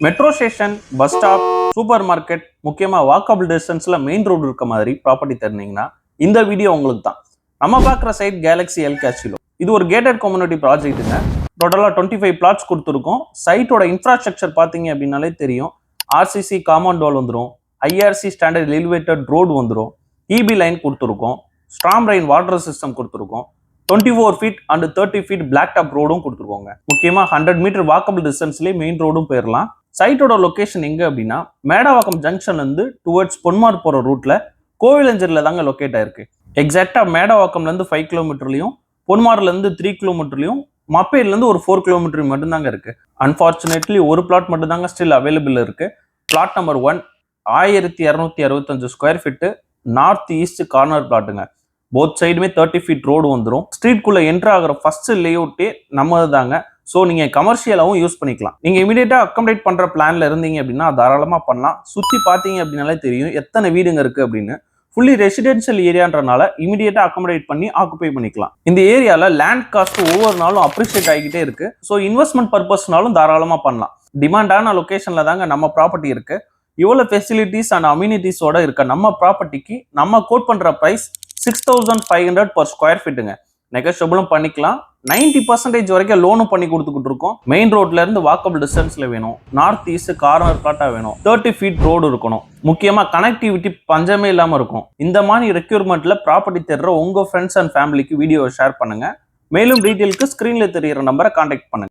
Metro station, bus stop, super market, முக்கியமா walkable டிஸ்டன்ஸ்ல main road இருக்க மாதிரி ப்ராப்பர்ட்டி தெரிஞ்சீங்கன்னா இந்த வீடியோ உங்களுக்கு தான். நம்ம பார்க்குற சைட் கேலக்ஸி எல் காசிலோ. இது ஒரு கேட்டட் கம்யூனிட்டி ப்ராஜெக்ட்டுங்க. டோட்டலாக 25 பிளாட்ஸ் கொடுத்துருக்கோம். சைட்டோட இன்ஃப்ராஸ்ட்ரக்சர் பார்த்தீங்க அப்படின்னாலே தெரியும். ஆர்சிசி காம்பவுண்ட் வால் வந்துடும், ஐஆர்சி ஸ்டாண்டர்ட் எலிவேட்டட் ரோடு வந்துடும், இபி லைன் கொடுத்துருக்கோம், ஸ்ட்ராங் ரெயின் வாட்டர் சிஸ்டம் கொடுத்துருக்கோம், 24 feet and 30 feet black top ரோடும் கொடுத்துருக்கோங்க. முக்கியமா 100 மீட்டர் வாக்கபிள் டிஸ்டன்ஸ்லேயே மெயின் ரோடும் போயிடலாம். சைட்டோட லொகேஷன் எங்க அப்படின்னா மேடவாக்கம் ஜங்ஷன்ல இருந்து டுவர்ட்ஸ் பொன்மார் போற ரூட்ல கோவிலஞ்சேரியில தாங்க லொக்கேட் ஆயிருக்கு. எக்ஸாக்டா மேடவாக்கம்ல இருந்து 5 கிலோமீட்டர்லயும், பொன்மார்ல இருந்து 3 கிலோமீட்டர்லயும், மப்பேர்ல இருந்து ஒரு 4 கிலோமீட்டர் மட்டும் தாங்க இருக்கு. அன்பார்ச்சுனேட்லி ஒரு பிளாட் மட்டும் தாங்க ஸ்டில் அவைலபிள் இருக்கு. Plot number 1 1265 square feet north east corner பிளாட்டுங்க. போத் சைடுமே 30 ஃபீட் ரோடு வந்துடும். ஸ்ட்ரீட்குள்ள என்ட்ரு ஆகிற ஃபர்ஸ்ட் லேஅவுட்டே நம்மது தாங்க. ஸோ நீங்க கமர்ஷியலாகவும் யூஸ் பண்ணிக்கலாம். நீங்க இமீடியட்டா அக்கமடேட் பண்ற பிளான்ல இருந்தீங்க அப்படின்னா தாராளமா பண்ணலாம். சுத்தி பாத்தீங்க அப்படின்னாலே தெரியும் எத்தனை வீடுங்க இருக்கு அப்படின்னு. ஃபுல்லி ரெசிடென்ஷியல் ஏரியான்றனால இமீடியட்டா அக்கமடேட் பண்ணி ஆக்குபை பண்ணிக்கலாம். இந்த ஏரியால லேண்ட் காஸ்ட் ஒவ்வொரு நாளும் அப்ரிஷியேட் ஆகிக்கிட்டே இருக்கு. ஸோ இன்வெஸ்ட்மெண்ட் பர்பஸ்னாலும் தாராளமா பண்ணலாம். டிமாண்டான லொகேஷன்ல தாங்க நம்ம ப்ராப்பர்ட்டி இருக்கு. இவ்வளவு ஃபெசிலிட்டிஸ் அண்ட் அம்யூனிட்டிஸோட இருக்க நம்ம ப்ராப்பர்ட்டிக்கு நம்ம கோட் பண்ற பிரைஸ் 6500 per ஸ்கொயர் ஃபீட்டுங்க. நெகோஷியபிளும் பண்ணிக்கலாம். 90% வரைக்கும் லோனும் பண்ணி கொடுத்துக்கிட்டு இருக்கோம். மெயின் ரோட்ல இருந்து வாக்கபிள் டிஸ்டன்ஸ்ல வேணும், நார்த் ஈஸ்ட் கார்னர் பிளாட்டா வேணும், 30 ஃபீட் ரோடு இருக்கணும், முக்கியமா கனெக்டிவிட்டி பஞ்சமே இல்லாம இருக்கும். இந்த மாதிரி ரெக்யூர்மெண்ட்ல ப்ராப்பர்ட்டி தேடுற உங்க ஃப்ரெண்ட்ஸ் அண்ட் ஃபேமிலிக்கு வீடியோவை ஷேர் பண்ணுங்க. மேலும் டீட்டெயிலுக்கு ஸ்கிரீன்ல தெரியிற நம்பரை கான்டாக்ட் பண்ணுங்க.